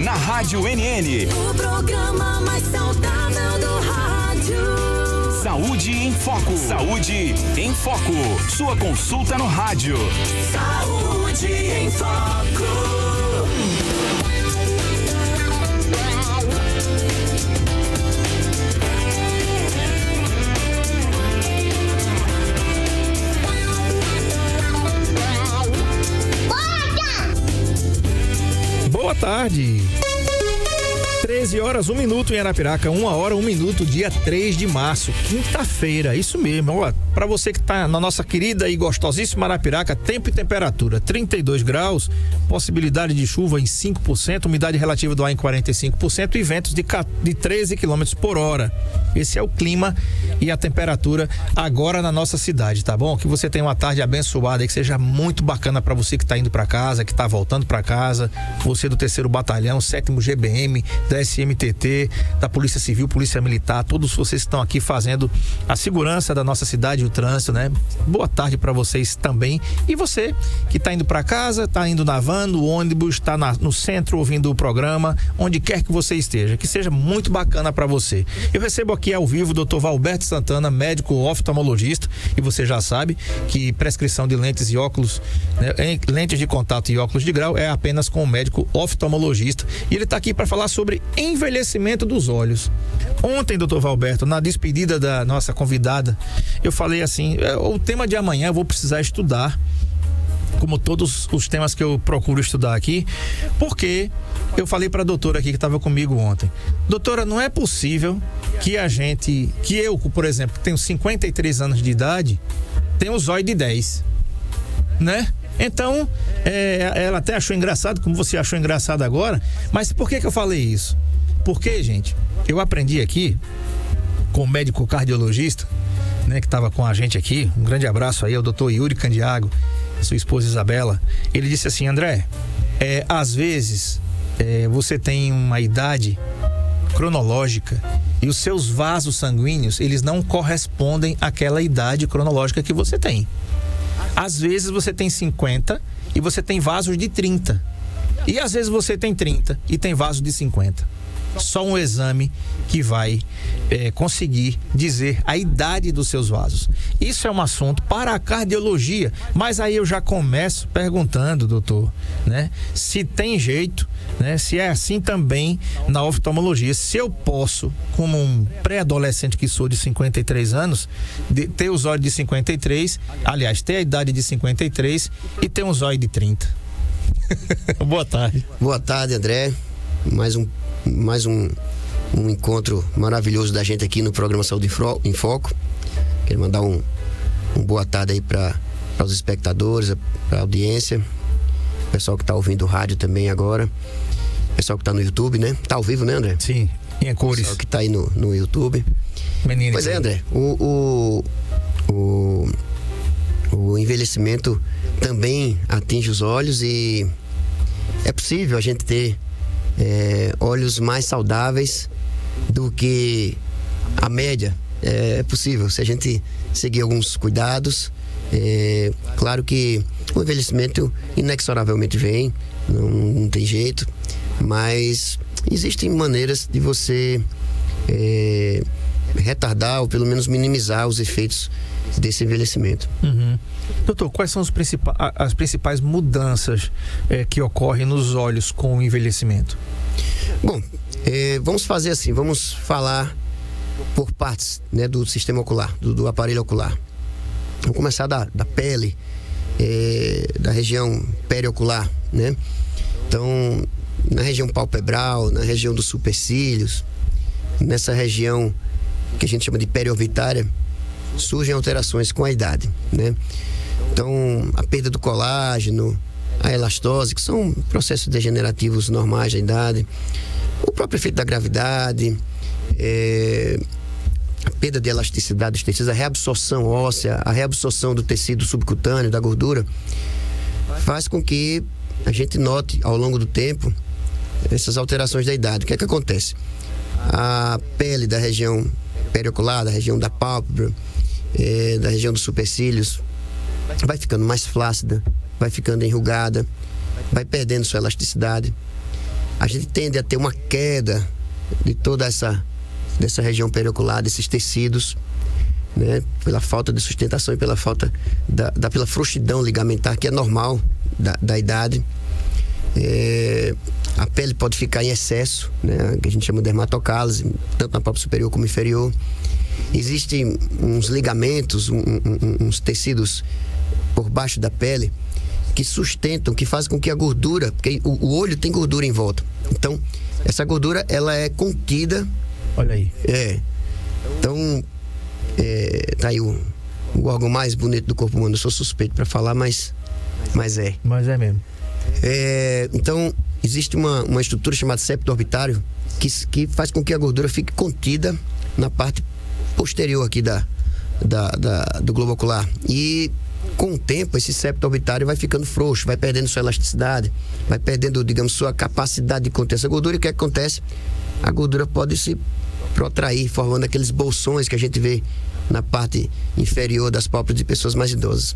na Rádio NN. O programa mais saudável do rádio. Saúde em Foco. Saúde em Foco. Sua consulta no rádio. Saúde em Foco. Boa tarde. 13 horas, 1 minuto em Arapiraca, 1 hora, 1 minuto, dia 3 de março, quinta-feira, isso mesmo. Ó, para você que tá na nossa querida e gostosíssima Arapiraca, tempo e temperatura 32 graus, possibilidade de chuva em 5%, umidade relativa do ar em 45% e ventos de 13 km por hora. Esse é o clima e a temperatura agora na nossa cidade, tá bom? Que você tenha uma tarde abençoada e que seja muito bacana para você que tá indo para casa, que tá voltando para casa, você do 3º Batalhão, 7º GBM, da SMTT, da Polícia Civil, Polícia Militar, todos vocês que estão aqui fazendo a segurança da nossa cidade e o trânsito, né? Boa tarde para vocês também. E você que tá indo para casa, tá indo na van, no ônibus, tá no centro ouvindo o programa, onde quer que você esteja, que seja muito bacana para você. Eu recebo aqui ao vivo o Dr. Valberto Santana, médico oftalmologista, e você já sabe que prescrição de lentes e óculos, né, lentes de contato e óculos de grau é apenas com o médico oftalmologista, e ele tá aqui para falar sobre envelhecimento dos olhos. Ontem, doutor Valberto, na despedida da nossa convidada, eu falei assim, o tema de amanhã eu vou precisar estudar, como todos os temas que eu procuro estudar aqui, porque eu falei para a doutora aqui que estava comigo ontem, doutora, não é possível que eu, por exemplo, tenho 53 anos de idade, tenho o zóio de 10, né? Então, ela até achou engraçado, como você achou engraçado agora, mas por que eu falei isso? Porque, gente, eu aprendi aqui com o médico cardiologista, né, que estava com a gente aqui, um grande abraço aí ao doutor Yuri Candiago, sua esposa Isabela. Ele disse assim, André, às vezes você tem uma idade cronológica e os seus vasos sanguíneos, eles não correspondem àquela idade cronológica que você tem. Às vezes você tem 50 e você tem vasos de 30. E às vezes você tem 30 e tem vasos de 50. Só um exame que vai conseguir dizer a idade dos seus vasos. Isso é um assunto para a cardiologia, mas aí eu já começo perguntando, doutor, né, se tem jeito, né, se é assim também na oftalmologia, se eu posso, como um pré-adolescente que sou de 53 anos, ter os olhos de 53, aliás, ter a idade de 53 e ter um zóio de 30. Boa tarde. Boa tarde, André. Mais um encontro maravilhoso da gente aqui no programa Saúde em Foco. Quero mandar um boa tarde aí para os espectadores, para a audiência, pessoal que está ouvindo o rádio também agora, pessoal que está no YouTube, né? Tá ao vivo, né, André? Sim, em cores. Pessoal que está aí no YouTube. Menino. Pois é, André, o envelhecimento também atinge os olhos e é possível a gente ter olhos mais saudáveis do que a média. É possível, se a gente seguir alguns cuidados. Claro que o envelhecimento inexoravelmente vem, não tem jeito, mas existem maneiras de você retardar ou pelo menos minimizar os efeitos desse envelhecimento. Uhum. Doutor, quais são as principais mudanças que ocorrem nos olhos com o envelhecimento? Bom, vamos fazer assim, vamos falar por partes, né, do sistema ocular, do aparelho ocular. Vamos começar da pele, da região periocular, né? Então, na região palpebral, na região dos supercílios, nessa região que a gente chama de periorbitária, surgem alterações com a idade, né? Então, a perda do colágeno, a elastose, que são processos degenerativos normais da idade, o próprio efeito da gravidade, a perda de elasticidade dos tecidos, a reabsorção óssea, a reabsorção do tecido subcutâneo, da gordura, faz com que a gente note ao longo do tempo essas alterações da idade. O que é que acontece? A pele da região periocular, da região da pálpebra, da região dos supercílios, vai ficando mais flácida, vai ficando enrugada, vai perdendo sua elasticidade. a gente tende a ter uma queda de toda dessa região periocular, desses tecidos, né? Pela falta de sustentação e pela falta pela frouxidão ligamentar, que é normal da idade. A pele pode ficar em excesso, né? Que a gente chama de dermatocálise, tanto na parte superior como inferior. Existem uns ligamentos, uns tecidos por baixo da pele que sustentam, que fazem com que a gordura, porque o olho tem gordura em volta. Então, essa gordura, ela é contida. Olha aí. Então, tá aí o órgão mais bonito do corpo humano. Eu sou suspeito para falar, mas é. Mas é mesmo. Então, existe uma estrutura chamada septo orbitário que faz com que a gordura fique contida na parte posterior aqui do globo ocular. E com o tempo, esse septo orbitário vai ficando frouxo, vai perdendo sua elasticidade, vai perdendo, digamos, sua capacidade de conter essa gordura. E o que acontece? A gordura pode se protrair, formando aqueles bolsões que a gente vê na parte inferior das pálpebras de pessoas mais idosas.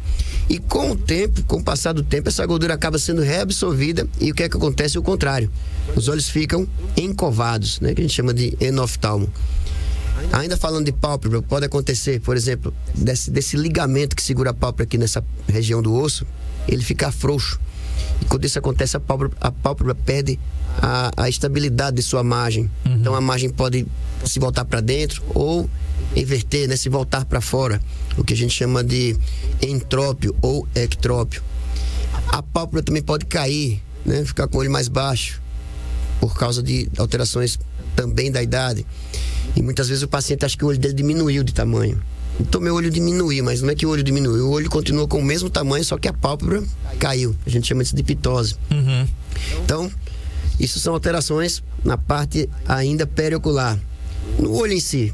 E com o tempo, com o passar do tempo, essa gordura acaba sendo reabsorvida. E o que é que acontece? O contrário. Os olhos ficam encovados, né? Que a gente chama de enoftalmo. Ainda falando de pálpebra, pode acontecer, por exemplo, desse ligamento que segura a pálpebra aqui nessa região do osso, ele ficar frouxo. E quando isso acontece, a pálpebra perde a estabilidade de sua margem. Então a margem pode se voltar para dentro ou inverter, né? Se voltar para fora, o que a gente chama de entrópio ou ectrópio. A pálpebra também pode cair, né? Ficar com o olho mais baixo por causa de alterações também da idade. E muitas vezes o paciente acha que o olho dele diminuiu de tamanho. Então meu olho diminuiu, mas não é que o olho diminuiu, o olho continua com o mesmo tamanho, só que a pálpebra caiu. A gente chama isso de pitose. Então, isso são alterações na parte ainda periocular. No olho em si,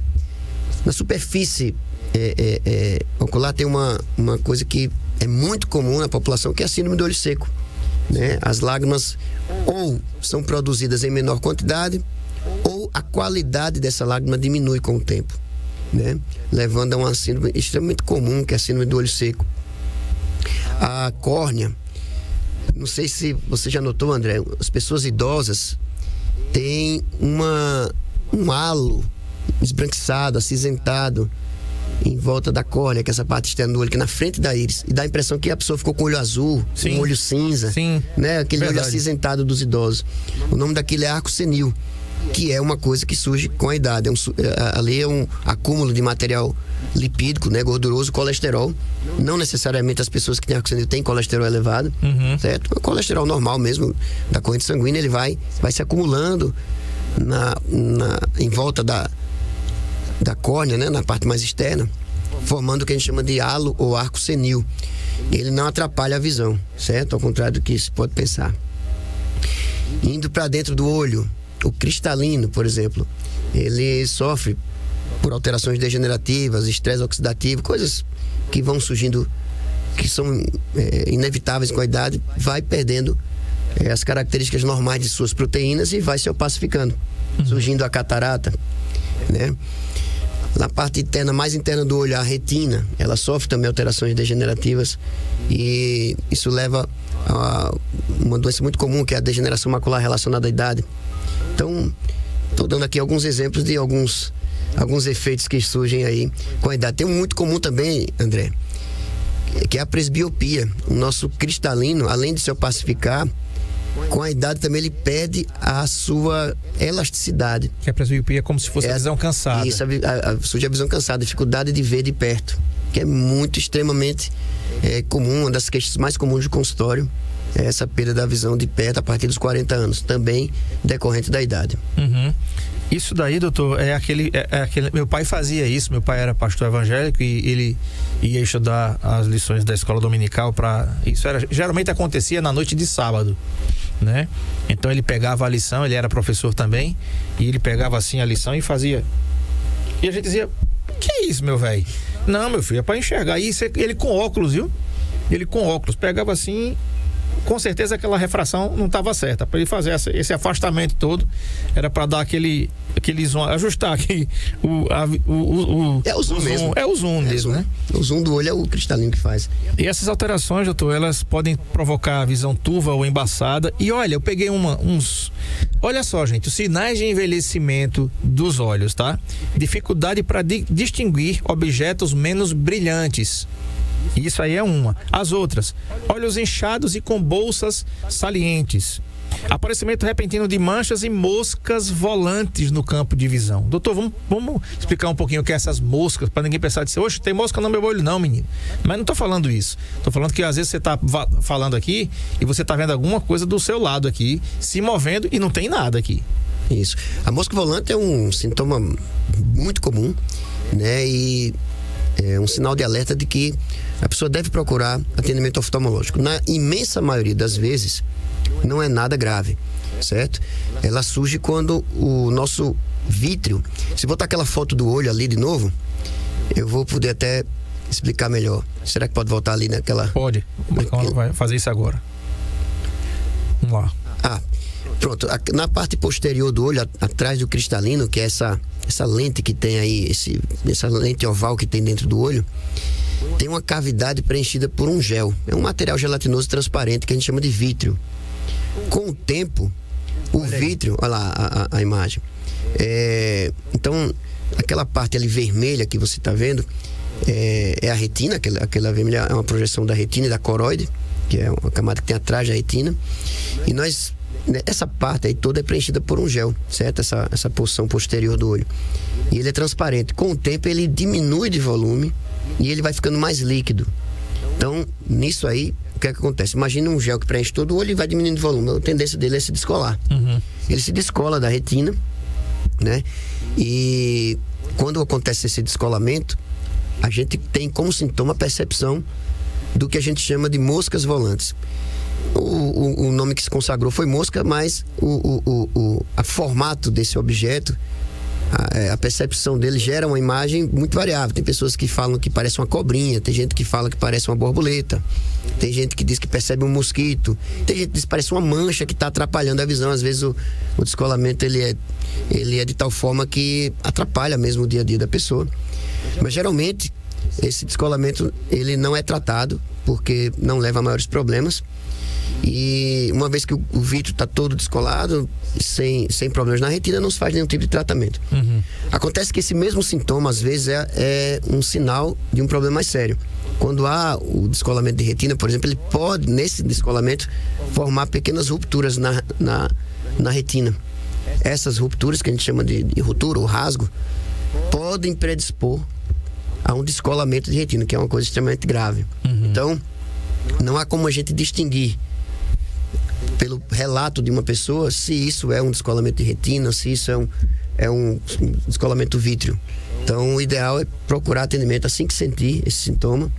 na superfície ocular, tem uma coisa que é muito comum na população, que é a síndrome do olho seco, né? As lágrimas ou são produzidas em menor quantidade, ou a qualidade dessa lágrima diminui com o tempo, né? Levando a uma síndrome extremamente comum, que é a síndrome do olho seco. A córnea, não sei se você já notou, André, as pessoas idosas têm um halo esbranquiçado, acinzentado em volta da córnea, que é essa parte externa do olho, que é na frente da íris, e dá a impressão que a pessoa ficou com o olho azul, com o olho cinza, né? Aquele olho acinzentado dos idosos. O nome daquilo é arco senil, que é uma coisa que surge com a idade. Ali é um acúmulo de material lipídico, né, gorduroso, colesterol. Não necessariamente as pessoas que têm arco senil têm colesterol elevado, certo? O colesterol normal mesmo da corrente sanguínea, ele vai se acumulando em volta da córnea, né, na parte mais externa, formando o que a gente chama de halo ou arco senil. Ele não atrapalha a visão, certo? Ao contrário do que se pode pensar. Indo para dentro do olho, o cristalino, por exemplo, ele sofre por alterações degenerativas, estresse oxidativo, coisas que vão surgindo, que são inevitáveis com a idade, vai perdendo as características normais de suas proteínas e vai se opacificando, surgindo a catarata, né? Na parte interna, mais interna do olho, a retina, ela sofre também alterações degenerativas, e isso leva a uma doença muito comum, que é a degeneração macular relacionada à idade. Então, estou dando aqui alguns exemplos de alguns efeitos que surgem aí com a idade. Tem um muito comum também, André, que é a presbiopia. O nosso cristalino, além de se opacificar, com a idade também ele perde a sua elasticidade. Que a presbiopia é como se fosse a visão cansada. Isso, surge a visão cansada, dificuldade de ver de perto, que é muito, extremamente comum, uma das queixas mais comuns de consultório, é essa perda da visão de perto a partir dos 40 anos, também decorrente da idade. Isso daí, doutor, é aquele. Meu pai fazia isso, meu pai era pastor evangélico e ele ia estudar as lições da escola dominical isso geralmente acontecia na noite de sábado, né? Então ele pegava a lição, ele era professor também, e ele pegava assim a lição e fazia. E a gente dizia: que é isso, meu velho? Não, meu filho, é pra enxergar. Isso, ele com óculos, viu? Ele com óculos, pegava assim com certeza aquela refração não estava certa. Para ele fazer esse afastamento todo, era para dar aquele zoom, ajustar aqui o zoom mesmo. É o zoom mesmo, né? O zoom do olho é o cristalino que faz. E essas alterações, doutor, elas podem provocar visão turva ou embaçada. E olha, eu peguei olha só, gente, os sinais de envelhecimento dos olhos, tá? Dificuldade para distinguir objetos menos brilhantes. Isso aí é uma. As outras, olhos inchados e com bolsas salientes. Aparecimento repentino de manchas e moscas volantes no campo de visão. Doutor, vamos explicar um pouquinho o que é essas moscas, para ninguém pensar de ser, oxe, tem mosca no meu olho não, menino. Mas não tô falando isso. Tô falando que às vezes você tá falando aqui e você tá vendo alguma coisa do seu lado aqui, se movendo e não tem nada aqui. Isso. A mosca volante é um sintoma muito comum, né? E é um sinal de alerta de que a pessoa deve procurar atendimento oftalmológico. Na imensa maioria das vezes, não é nada grave, certo? Ela surge quando o nosso vítreo... Se botar aquela foto do olho ali de novo, eu vou poder até explicar melhor. Será que pode voltar ali naquela... Pode. Vai fazer isso agora. Vamos lá. Pronto. Na parte posterior do olho, atrás do cristalino, que é essa lente que tem aí, essa lente oval que tem dentro do olho, tem uma cavidade preenchida por um gel. É um material gelatinoso transparente que a gente chama de vítreo. Com o tempo, o vítreo... Olha lá a imagem. Então, aquela parte ali vermelha que você está vendo é a retina. Aquela vermelha é uma projeção da retina e da coroide, que é uma camada que tem atrás da retina. E essa parte aí toda é preenchida por um gel, certo? Essa porção posterior do olho. E ele é transparente. Com o tempo, ele diminui de volume e ele vai ficando mais líquido. Então, nisso aí, o que é que acontece? Imagina um gel que preenche todo o olho e vai diminuindo de volume. A tendência dele é se descolar. Uhum. Ele se descola da retina, né? E quando acontece esse descolamento, a gente tem como sintoma a percepção do que a gente chama de moscas volantes. O nome que se consagrou foi mosca, mas o formato desse objeto, a percepção dele gera uma imagem muito variável. Tem pessoas que falam que parece uma cobrinha, tem gente que fala que parece uma borboleta, tem gente que diz que percebe um mosquito, tem gente que diz que parece uma mancha que está atrapalhando a visão. Às vezes o descolamento ele é de tal forma que atrapalha mesmo o dia a dia da pessoa. Mas geralmente esse descolamento ele não é tratado porque não leva a maiores problemas. E uma vez que o vítreo está todo descolado, sem problemas na retina, não se faz nenhum tipo de tratamento. Uhum. Acontece que esse mesmo sintoma, às vezes, é um sinal de um problema mais sério. Quando há o descolamento de retina, por exemplo, ele pode, nesse descolamento, formar pequenas rupturas na retina. Essas rupturas, que a gente chama de ruptura ou rasgo, podem predispor a um descolamento de retina, que é uma coisa extremamente grave. Uhum. Então, não há como a gente distinguir pelo relato de uma pessoa se isso é um descolamento de retina, se isso é um descolamento vítreo. Então, o ideal é procurar atendimento assim que sentir esse sintoma,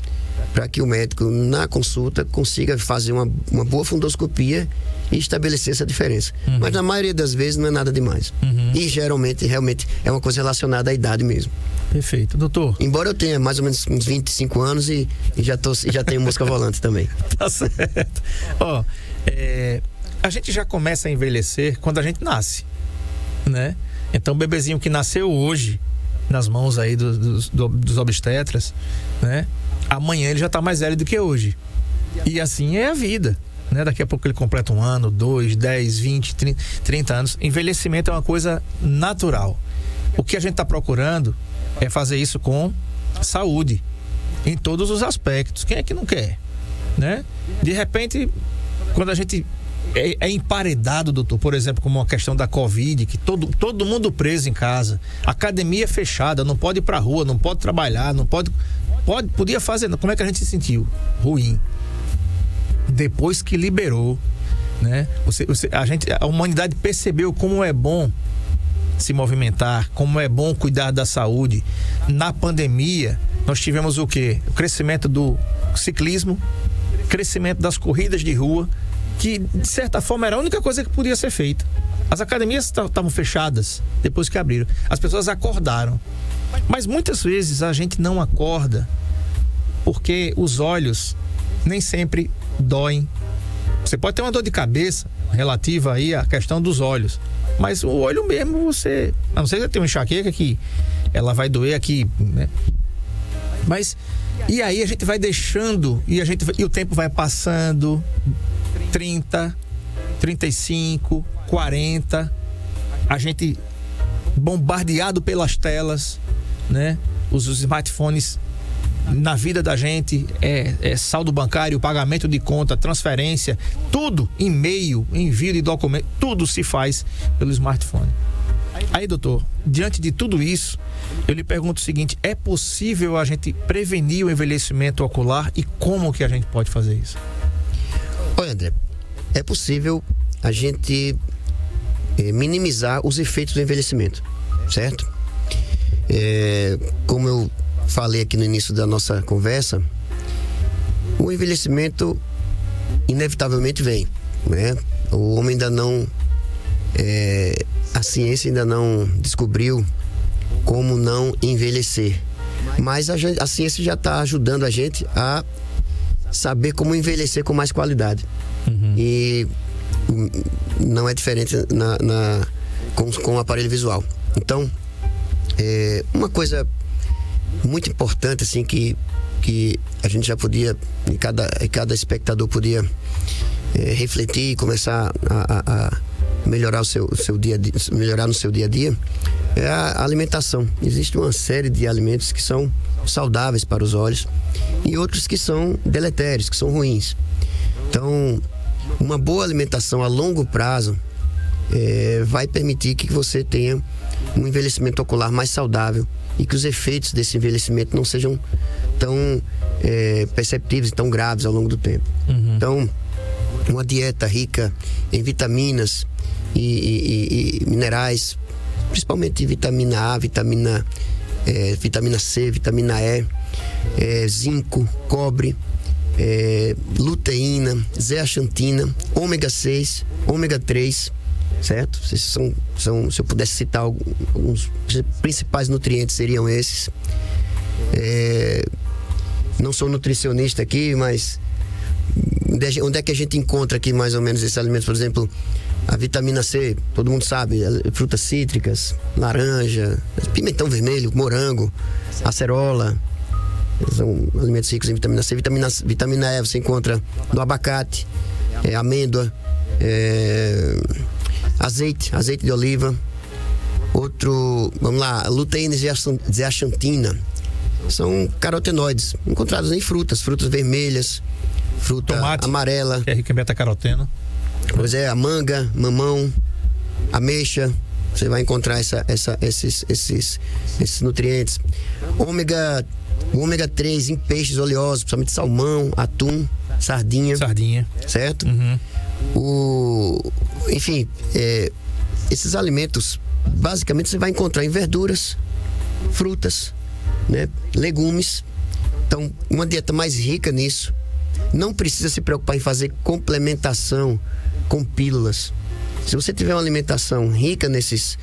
para que o médico, na consulta, consiga fazer uma boa fundoscopia e estabelecer essa diferença. Uhum. Mas na maioria das vezes não é nada demais. Uhum. E geralmente, realmente, é uma coisa relacionada à idade mesmo. Perfeito. Doutor? Embora eu tenha mais ou menos uns 25 anos e já tenho mosca volante também. Tá certo. Ó, a gente já começa a envelhecer quando a gente nasce, né? Então o bebezinho que nasceu hoje, nas mãos aí dos obstetras, né? Amanhã ele já tá mais velho do que hoje. E assim é a vida, né? Daqui a pouco ele completa 1 ano, 2, 10, 20, 30 anos. Envelhecimento é uma coisa natural. O que a gente tá procurando é fazer isso com saúde, em todos os aspectos. Quem é que não quer, né? De repente, quando a gente é emparedado, doutor, por exemplo, como uma questão da Covid, que todo mundo preso em casa, academia fechada, não pode ir pra rua, não pode trabalhar, podia fazer, como é que a gente se sentiu? Ruim. Depois que liberou, né? A humanidade percebeu como é bom se movimentar, como é bom cuidar da saúde. Na pandemia, nós tivemos o quê? O crescimento do ciclismo, crescimento das corridas de rua, que de certa forma era a única coisa que podia ser feita. As academias estavam fechadas depois que abriram. As pessoas acordaram. Mas muitas vezes a gente não acorda porque os olhos nem sempre doem Você pode ter uma dor de cabeça relativa aí à questão dos olhos, mas o olho mesmo você, a não ser que você tenha uma enxaqueca que ela vai doer aqui, né? Mas e aí a gente vai deixando e o tempo vai passando, 30, 35, 40, a gente bombardeado pelas telas, né? Os smartphones na vida da gente é saldo bancário, pagamento de conta, transferência, tudo, e-mail, envio de documento, tudo se faz pelo smartphone. Aí, doutor, diante de tudo isso, eu lhe pergunto o seguinte: é possível a gente prevenir o envelhecimento ocular e como que a gente pode fazer isso? Olha, André, é possível a gente minimizar os efeitos do envelhecimento, certo? Como eu falei aqui no início da nossa conversa, o envelhecimento inevitavelmente vem, né? O homem ainda não... a ciência ainda não descobriu como não envelhecer, mas a ciência já está ajudando a gente a saber como envelhecer com mais qualidade. E não é diferente com o aparelho visual. Então, uma coisa muito importante assim que a gente já podia, cada espectador podia refletir e começar a melhorar melhorar no seu dia a dia, é a alimentação. Existe uma série de alimentos que são saudáveis para os olhos e outros que são deletérios, que são ruins. Então, uma boa alimentação a longo prazo vai permitir que você tenha um envelhecimento ocular mais saudável e que os efeitos desse envelhecimento não sejam tão perceptíveis e tão graves ao longo do tempo. Então, uma dieta rica em vitaminas e minerais, principalmente vitamina A, vitamina C, vitamina E, zinco, cobre, luteína, zeaxantina, ômega 6, ômega 3, certo? Se eu pudesse citar alguns principais nutrientes, seriam esses. Não sou nutricionista aqui, mas onde é que a gente encontra aqui mais ou menos esses alimentos? Por exemplo, a vitamina C, todo mundo sabe, frutas cítricas, laranja, pimentão vermelho, morango, acerola, são alimentos ricos em vitamina C. Vitamina E você encontra no abacate, amêndoa, azeite de oliva. Vamos lá, luteína e zeaxantina são carotenoides encontrados em frutas vermelhas, fruta tomate, amarela, que é rica em beta-caroteno. Pois é, a manga, mamão, ameixa, você vai encontrar esses nutrientes. O ômega 3 em peixes oleosos, principalmente salmão, atum, sardinha. Certo? Enfim, esses alimentos, basicamente, você vai encontrar em verduras, frutas, né, legumes. Então, uma dieta mais rica nisso. Não precisa se preocupar em fazer complementação com pílulas. Se você tiver uma alimentação rica nesses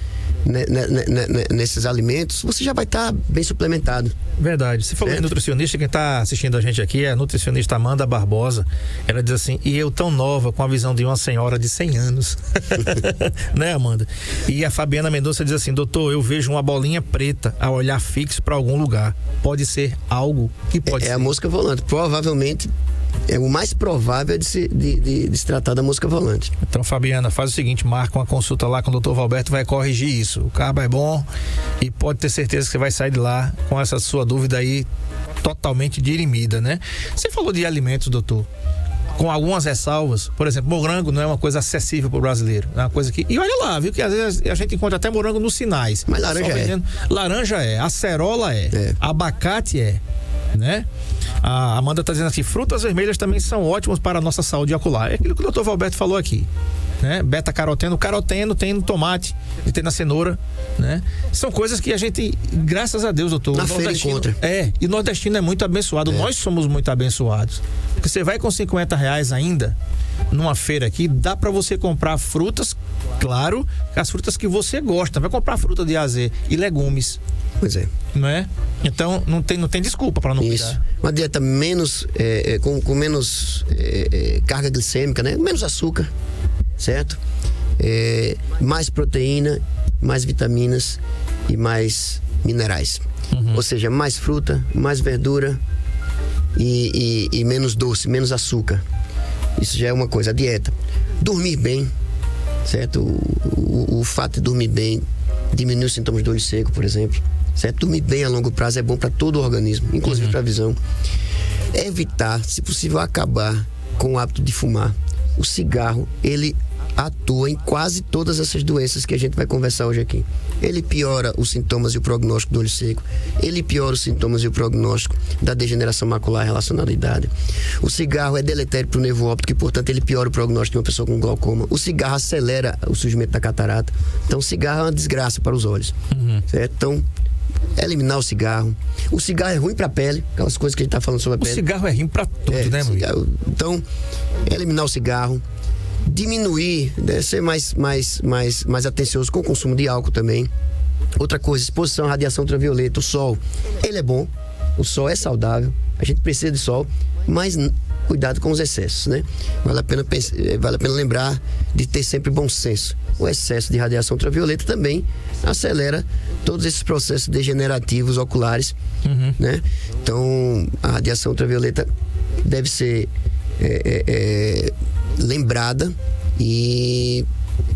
alimentos, você já vai estar bem suplementado. Verdade. Você falou de nutricionista, quem está assistindo a gente aqui é a nutricionista Amanda Barbosa. Ela diz assim: e eu tão nova, com a visão de uma senhora de 100 anos. Né, Amanda? E a Fabiana Mendonça diz assim: doutor, eu vejo uma bolinha preta a olhar fixo para algum lugar. Pode ser algo que pode ser? É a mosca volante. Provavelmente o mais provável é de se tratar da mosca volante. Então, Fabiana, faz o seguinte: marca uma consulta lá com o Dr. Valberto, vai corrigir isso. O cabo é bom e pode ter certeza que você vai sair de lá com essa sua dúvida aí totalmente dirimida, né? Você falou de alimentos, doutor, com algumas ressalvas. Por exemplo, morango não é uma coisa acessível para o brasileiro. É uma coisa que... E olha lá, viu? Que às vezes a gente encontra até morango nos sinais. Mas laranja Laranja acerola abacate né? A Amanda está dizendo assim: frutas vermelhas também são ótimas para a nossa saúde ocular. É aquilo que o Dr. Valberto falou aqui, né? Beta-caroteno, tem no tomate e tem na cenoura, né? São coisas que a gente, graças a Deus, doutor, na feira encontra. E o nordestino é muito abençoado. Nós somos muito abençoados. Porque você vai com R$50 ainda numa feira aqui, dá para você comprar frutas Claro, as frutas que você gosta. Vai comprar fruta de AZ e legumes. Pois é. Não é? Então não tem desculpa para não Isso. cuidar. Uma dieta menos com menos carga glicêmica, né? Menos açúcar, certo? Mais proteína, mais vitaminas e mais minerais. Ou seja, mais fruta, mais verdura e menos doce, menos açúcar. Isso já é uma coisa. A dieta. Dormir bem, certo? O fato de dormir bem diminui os sintomas de olho seco, por exemplo. Certo? Dormir bem a longo prazo é bom para todo o organismo, inclusive para a visão. Evitar, se possível, acabar com o hábito de fumar. O cigarro, ele atua em quase todas essas doenças que a gente vai conversar hoje aqui. Ele piora os sintomas e o prognóstico do olho seco. Ele piora os sintomas e o prognóstico da degeneração macular relacionada à idade. O cigarro é deletério para o nervo óptico e, portanto, ele piora o prognóstico de uma pessoa com glaucoma. O cigarro acelera o surgimento da catarata. Então, o cigarro é uma desgraça para os olhos. Certo? Então, eliminar o cigarro. O cigarro é ruim para a pele, aquelas coisas que a gente está falando sobre a pele. O cigarro é ruim para tudo, né, meu? Então, eliminar o cigarro. Diminuir, né, ser mais atencioso com o consumo de álcool também. Outra coisa, exposição à radiação ultravioleta. O sol, ele é bom, o sol é saudável, a gente precisa de sol, mas cuidado com os excessos, né? Vale a pena lembrar de ter sempre bom senso. O excesso de radiação ultravioleta também acelera todos esses processos degenerativos oculares, né? Então, a radiação ultravioleta deve ser lembrada e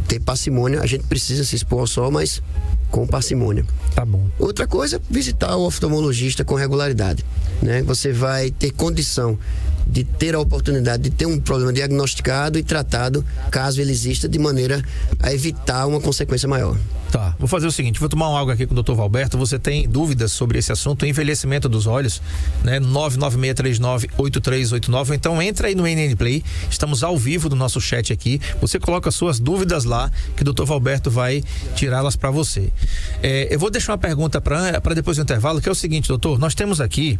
ter parcimônia. A gente precisa se expor ao sol, mas com parcimônia. Tá bom. Outra coisa, visitar o oftalmologista com regularidade, né? Você vai ter condição de ter a oportunidade de ter um problema diagnosticado e tratado, caso ele exista, de maneira a evitar uma consequência maior. Tá, vou fazer o seguinte, vou tomar uma água aqui com o Dr. Valberto. Você tem dúvidas sobre esse assunto, envelhecimento dos olhos, né? 996398389. Então entra aí no NN Play, estamos ao vivo do nosso chat aqui. Você coloca suas dúvidas lá, que o Dr. Valberto vai tirá-las para você. Eu vou deixar uma pergunta para depois do intervalo, que é o seguinte, doutor, nós temos aqui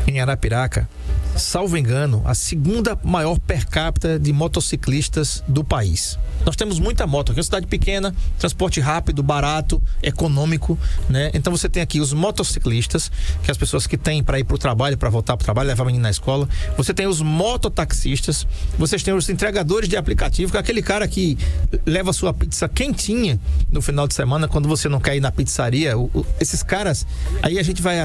em Arapiraca, salvo engano, a segunda maior per capita de motociclistas do país. Nós temos muita moto aqui, é uma cidade pequena, transporte rápido, barato, econômico, né? Então você tem aqui os motociclistas, que é as pessoas que têm para ir para o trabalho, para voltar para o trabalho, levar a menina na escola. Você tem os mototaxistas, vocês têm os entregadores de aplicativo, que é aquele cara que leva a sua pizza quentinha no final de semana, quando você não quer ir na pizzaria. Esses caras, aí a gente vai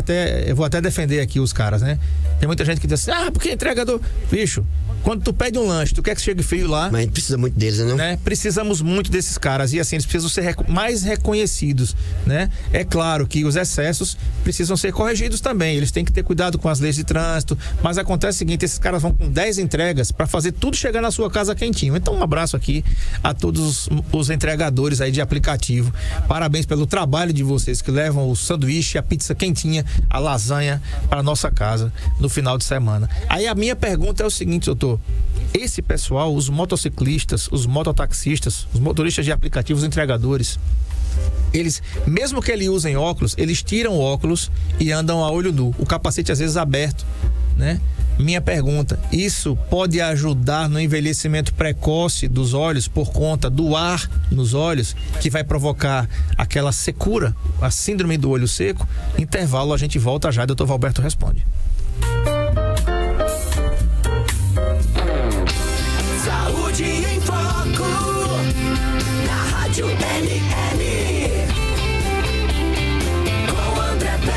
eu vou até defender aqui os caras, né? Tem muita gente que diz assim, porque entregador, bicho, quando tu pede um lanche, tu quer que chegue frio lá. Mas a gente precisa muito deles, né? Precisamos muito desses caras e assim, eles precisam ser mais reconhecidos, né? É claro que os excessos precisam ser corrigidos também, eles têm que ter cuidado com as leis de trânsito, mas acontece o seguinte, esses caras vão com 10 entregas para fazer tudo chegar na sua casa quentinho. Então um abraço aqui a todos os entregadores aí de aplicativo, parabéns pelo trabalho de vocês que levam o sanduíche, a pizza quentinha, a lasanha para nossa casa no final de semana. Aí a minha pergunta é o seguinte, doutor, esse pessoal, os motociclistas, os mototaxistas, os motoristas de aplicativos, os entregadores, eles, mesmo que eles usem óculos, eles tiram o óculos e andam a olho nu, o capacete às vezes aberto, né? Minha pergunta, isso pode ajudar no envelhecimento precoce dos olhos por conta do ar nos olhos, que vai provocar aquela secura, a síndrome do olho seco? Intervalo, a gente volta já, Dr. Valberto responde. Saúde em Foco, na Rádio NN, com André Pepe.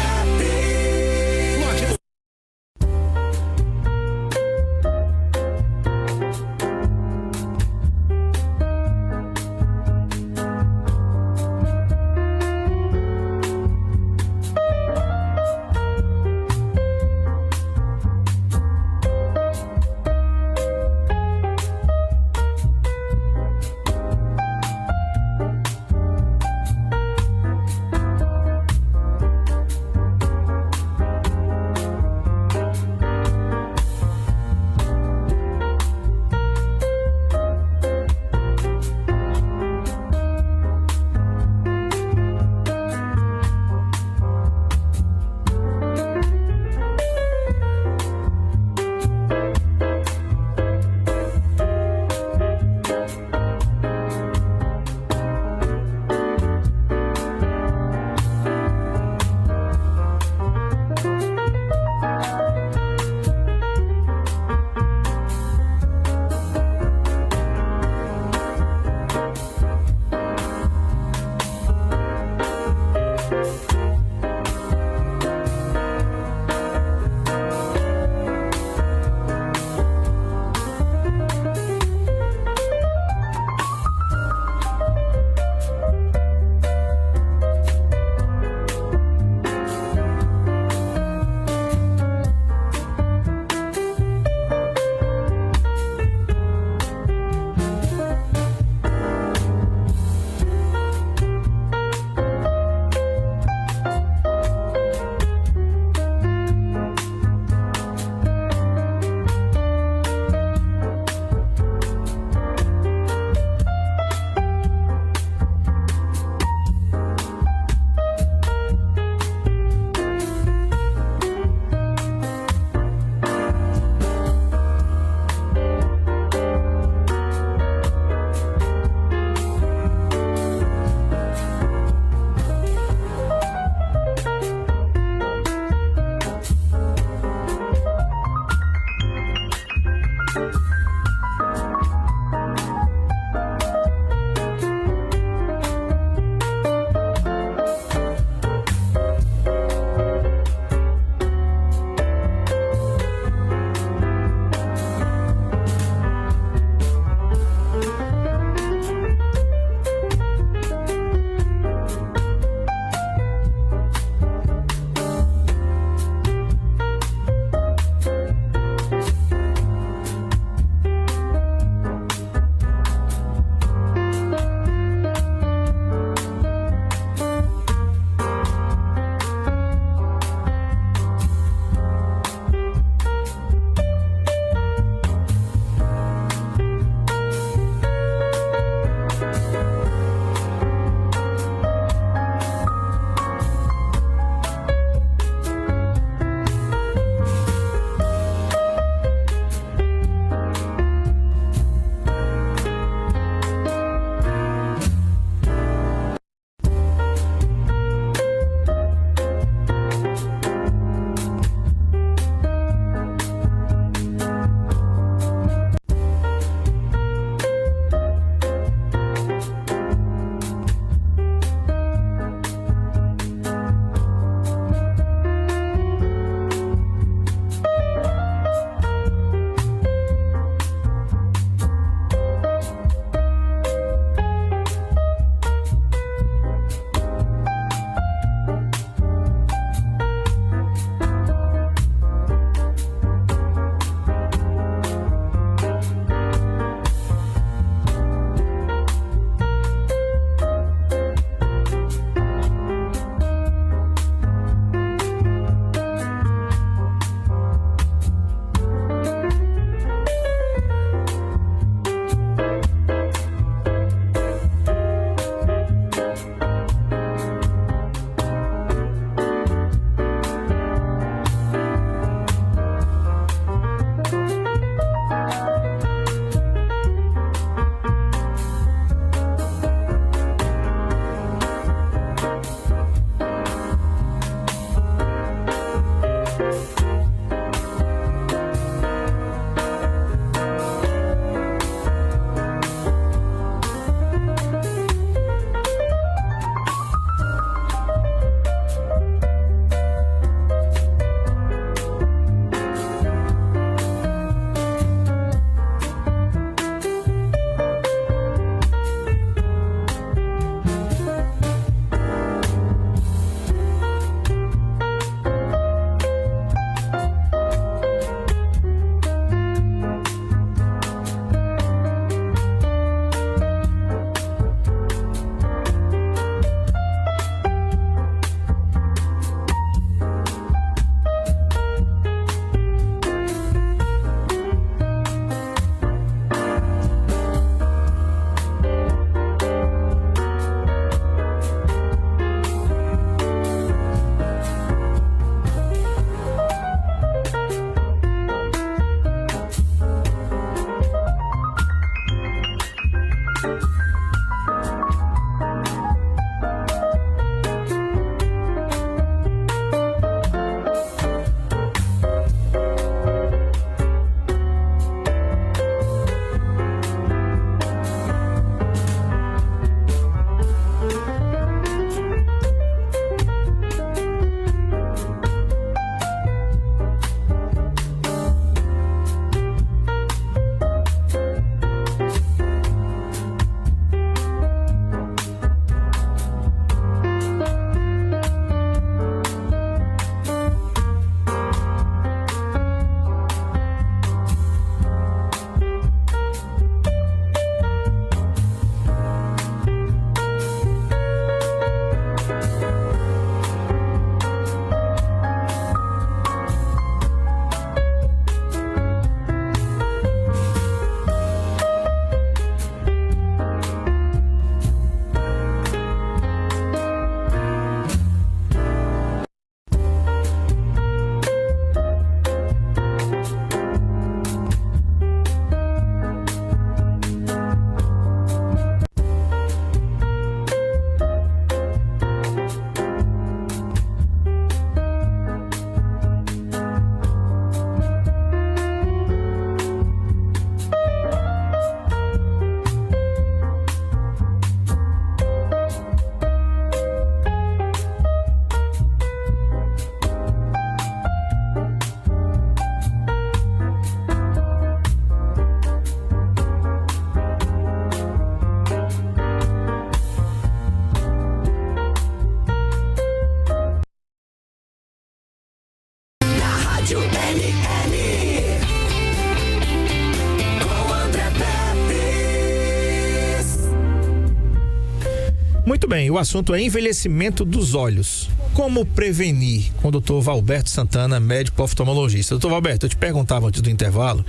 Muito bem, o assunto é envelhecimento dos olhos. Como prevenir? Com o doutor Valberto Santana, médico oftalmologista. Doutor Valberto, eu te perguntava antes do intervalo,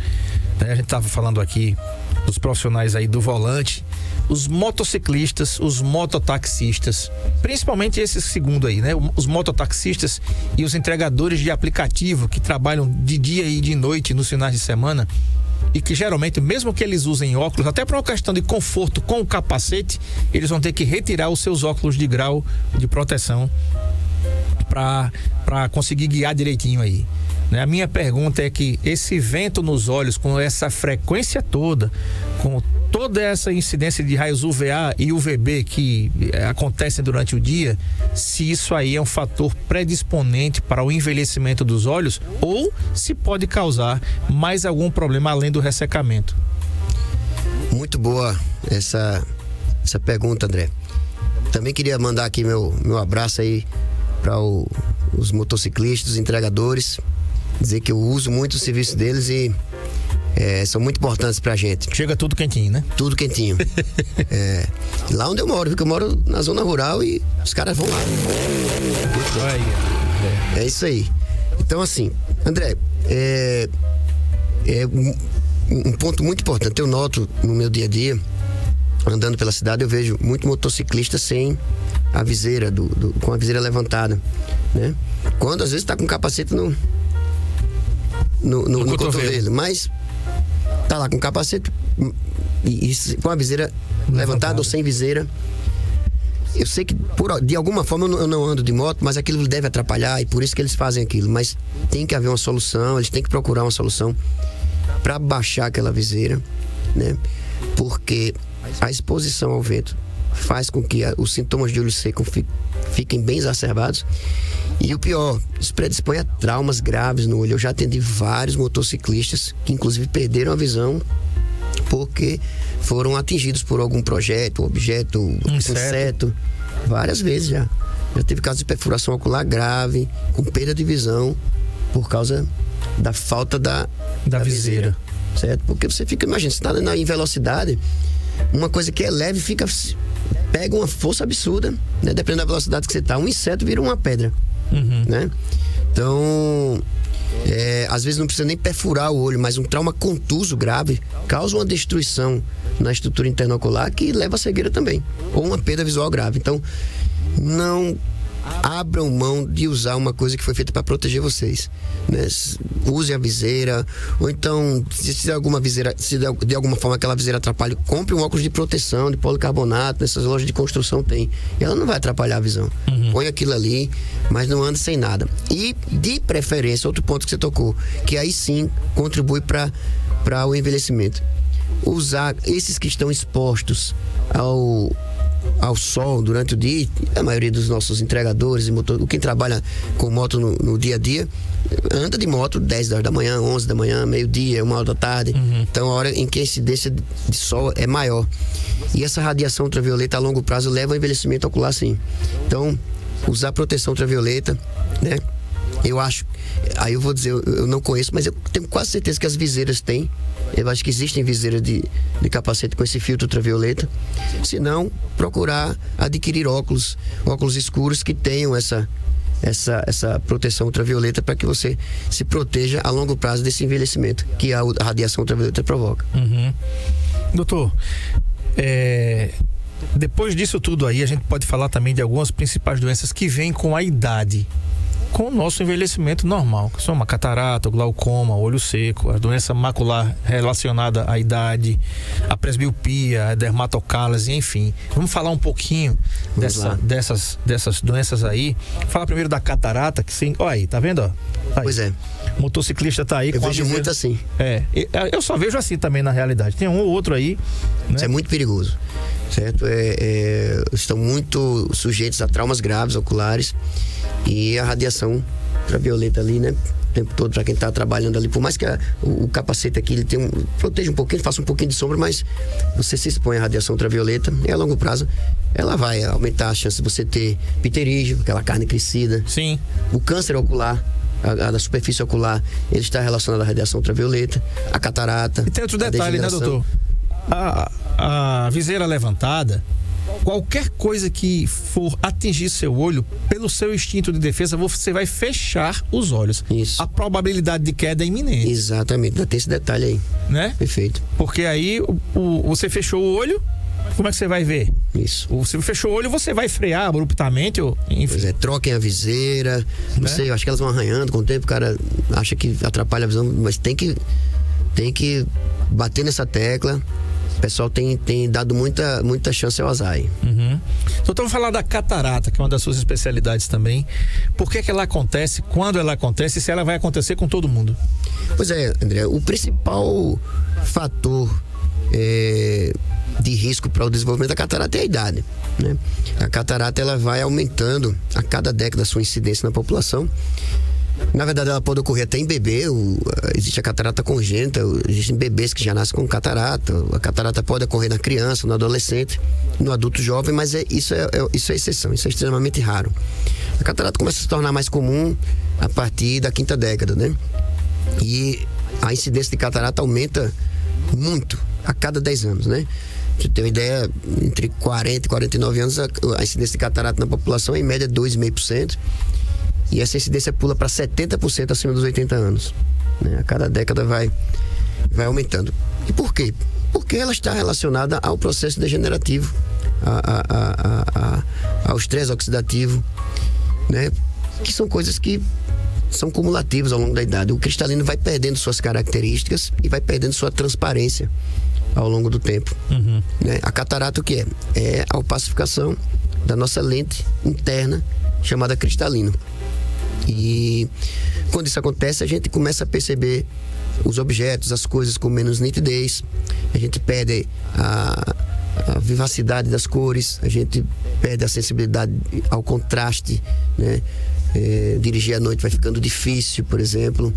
né, a gente estava falando aqui dos profissionais aí do volante, os motociclistas, os mototaxistas, principalmente esse segundo aí, né? Os mototaxistas e os entregadores de aplicativo que trabalham de dia e de noite nos finais de semana e que geralmente, mesmo que eles usem óculos, até por uma questão de conforto com o capacete, eles vão ter que retirar os seus óculos de grau de proteção para conseguir guiar direitinho aí. A minha pergunta é que esse vento nos olhos, com essa frequência toda, com toda essa incidência de raios UVA e UVB que acontecem durante o dia, se isso aí é um fator predisponente para o envelhecimento dos olhos ou se pode causar mais algum problema além do ressecamento. Muito boa essa pergunta, André. Também queria mandar aqui meu abraço aí para os motociclistas, os entregadores, dizer que eu uso muito o serviço deles e são muito importantes pra gente. Chega tudo quentinho, né? Tudo quentinho. Lá onde eu moro, porque eu moro na zona rural e os caras vão lá. É isso aí. Então, assim, André, um ponto muito importante. Eu noto no meu dia a dia, andando pela cidade, eu vejo muito motociclista sem a viseira, com a viseira levantada, né? Quando às vezes tá com o capacete no cotovelo, mas tá lá com o capacete e com a viseira levantada ou sem viseira. Eu sei que de alguma forma eu não ando de moto, mas aquilo deve atrapalhar e por isso que eles fazem aquilo. Mas tem que haver uma solução, eles têm que procurar uma solução para baixar aquela viseira, né? Porque a exposição ao vento faz com que os sintomas de olho seco fiquem bem exacerbados. E o pior, isso predispõe a traumas graves no olho. Eu já atendi vários motociclistas que inclusive perderam a visão porque foram atingidos por algum projeto, objeto, inseto. Várias vezes já. Já teve casos de perfuração ocular grave, com perda de visão por causa da falta da viseira. Certo? Porque você fica, imagina, você está em velocidade, uma coisa que é leve pega uma força absurda, né? Dependendo da velocidade que você está, um inseto vira uma pedra. Né? Então, às vezes não precisa nem perfurar o olho, mas um trauma contuso grave causa uma destruição na estrutura internocular que leva a cegueira também, ou uma perda visual grave. Então, não abram mão de usar uma coisa que foi feita para proteger vocês, né? Use a viseira, ou então se de alguma forma aquela viseira atrapalha, compre um óculos de proteção de policarbonato, nessas lojas de construção tem, e ela não vai atrapalhar a visão. Põe aquilo ali, mas não ande sem nada. E de preferência, outro ponto que você tocou, que aí sim contribui para o envelhecimento, usar esses que estão expostos ao sol durante o dia. A maioria dos nossos entregadores e quem trabalha com moto no dia a dia anda de moto 10 horas da manhã, 11 da manhã, meio-dia, 1 hora da tarde. Então a hora em que a incidência de sol é maior, e essa radiação ultravioleta a longo prazo leva ao envelhecimento ocular, sim. Então usar proteção ultravioleta, né? Eu acho, aí eu vou dizer, eu não conheço, mas eu tenho quase certeza que as viseiras têm. Eu acho que existem viseiras de capacete com esse filtro ultravioleta. Se não, procurar adquirir óculos escuros que tenham essa proteção ultravioleta para que você se proteja a longo prazo desse envelhecimento que a radiação ultravioleta provoca. Doutor, depois disso tudo aí, a gente pode falar também de algumas principais doenças que vêm com a idade, com o nosso envelhecimento normal, que são uma catarata, o glaucoma, o olho seco, a doença macular relacionada à idade, a presbiopia, a dermatocálise, enfim. Vamos falar um pouquinho dessas doenças aí. Fala primeiro da catarata, que sim, olha aí, tá vendo? Ó? Aí. Pois é. O motociclista tá aí. Eu vejo muito assim. Eu só vejo assim também na realidade. Tem um ou outro aí, né? Isso é muito perigoso, certo? Estão muito sujeitos a traumas graves oculares. E a radiação ultravioleta ali, né? O tempo todo para quem está trabalhando ali. Por mais que o capacete aqui ele proteja um pouquinho, faça um pouquinho de sombra, mas você se expõe à radiação ultravioleta e a longo prazo ela vai aumentar a chance de você ter pterígio, aquela carne crescida. Sim. O câncer ocular, a da superfície ocular, ele está relacionado à radiação ultravioleta, a catarata. E tem outro detalhe, né, doutor? A viseira levantada, qualquer coisa que for atingir seu olho, pelo seu instinto de defesa, você vai fechar os olhos. Isso. A probabilidade de queda é iminente. Exatamente, ainda tem esse detalhe aí. Né? Perfeito. Porque aí você fechou o olho, como é que você vai ver? Isso. Você fechou o olho, você vai frear abruptamente, ou, enfim. Pois é, troquem a viseira, não sei, eu acho que elas vão arranhando com o tempo, o cara acha que atrapalha a visão, mas tem que bater nessa tecla. O pessoal tem dado muita chance ao azar aí. Então vamos falar da catarata, que é uma das suas especialidades também. Por que ela acontece, quando ela acontece e se ela vai acontecer com todo mundo? Pois é, André, o principal fator de risco para o desenvolvimento da catarata é a idade, né? A catarata ela vai aumentando a cada década a sua incidência na população. Na verdade, ela pode ocorrer até em bebê. Existe a catarata congênita, existem bebês que já nascem com catarata. A catarata pode ocorrer na criança, no adolescente, no adulto jovem, mas isso é exceção, isso é extremamente raro. A catarata começa a se tornar mais comum a partir da 5ª década, né? E a incidência de catarata aumenta muito a cada 10 anos, né? Pra você ter uma ideia, entre 40 e 49 anos, a incidência de catarata na população é em média 2,5%. E essa incidência pula para 70% acima dos 80 anos. Né? A cada década vai aumentando. E por quê? Porque ela está relacionada ao processo degenerativo, ao estresse oxidativo, né? Que são coisas que são cumulativas ao longo da idade. O cristalino vai perdendo suas características e vai perdendo sua transparência ao longo do tempo. Né? A catarata o que é? É a opacificação da nossa lente interna chamada cristalino. E quando isso acontece, a gente começa a perceber os objetos, as coisas com menos nitidez, a gente perde a vivacidade das cores, a gente perde a sensibilidade ao contraste, né? Dirigir à noite vai ficando difícil, por exemplo.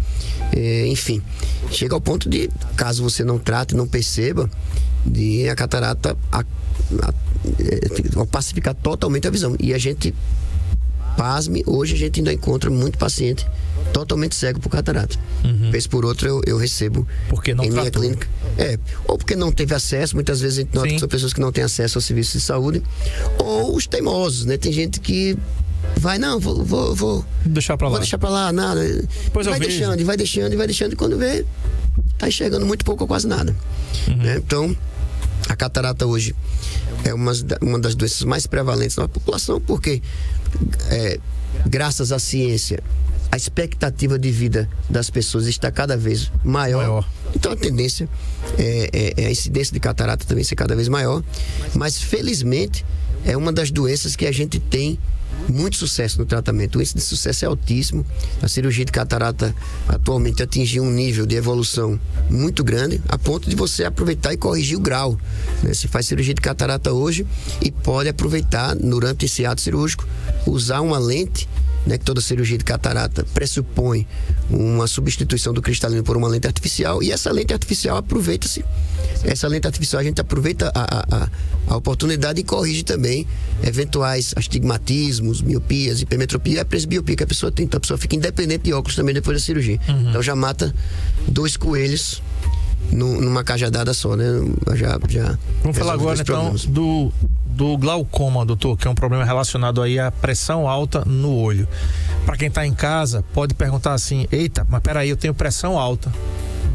Enfim, chega ao ponto de, caso você não trate, não perceba, de a catarata opacificar totalmente a visão. E a gente, pasme, hoje a gente ainda encontra muito paciente totalmente cego por catarata. Vez por outra eu recebo porque não em minha tratou. clínica. Ou porque não teve acesso, muitas vezes a gente nota que são pessoas que não têm acesso ao serviço de saúde, ou os teimosos, né? Tem gente que vai, não, vou deixar pra lá. Vou deixar pra lá, nada. Depois vai deixando, e quando vê, tá enxergando muito pouco ou quase nada. Né? Então, a catarata hoje é uma das doenças mais prevalentes na população, porque graças à ciência, a expectativa de vida das pessoas está cada vez maior. Então a tendência é a incidência de catarata também ser cada vez maior, mas felizmente é uma das doenças que a gente tem muito sucesso no tratamento. O índice de sucesso é altíssimo. A cirurgia de catarata atualmente atingiu um nível de evolução muito grande, a ponto de você aproveitar e corrigir o grau, né? Você faz cirurgia de catarata hoje e pode aproveitar, durante esse ato cirúrgico, usar uma lente, né, que toda cirurgia de catarata pressupõe uma substituição do cristalino por uma lente artificial, e essa lente artificial aproveita-se. Essa lente artificial a gente aproveita a oportunidade e corrige também eventuais astigmatismos, miopias, hipermetropia e a presbiopia que a pessoa tem. Então a pessoa fica independente de óculos também depois da cirurgia. Então já mata 2 coelhos numa cajadada só, né? Vamos falar agora então do glaucoma, doutor, que é um problema relacionado aí à pressão alta no olho. Para quem está em casa, pode perguntar assim: eita, mas peraí, eu tenho pressão alta,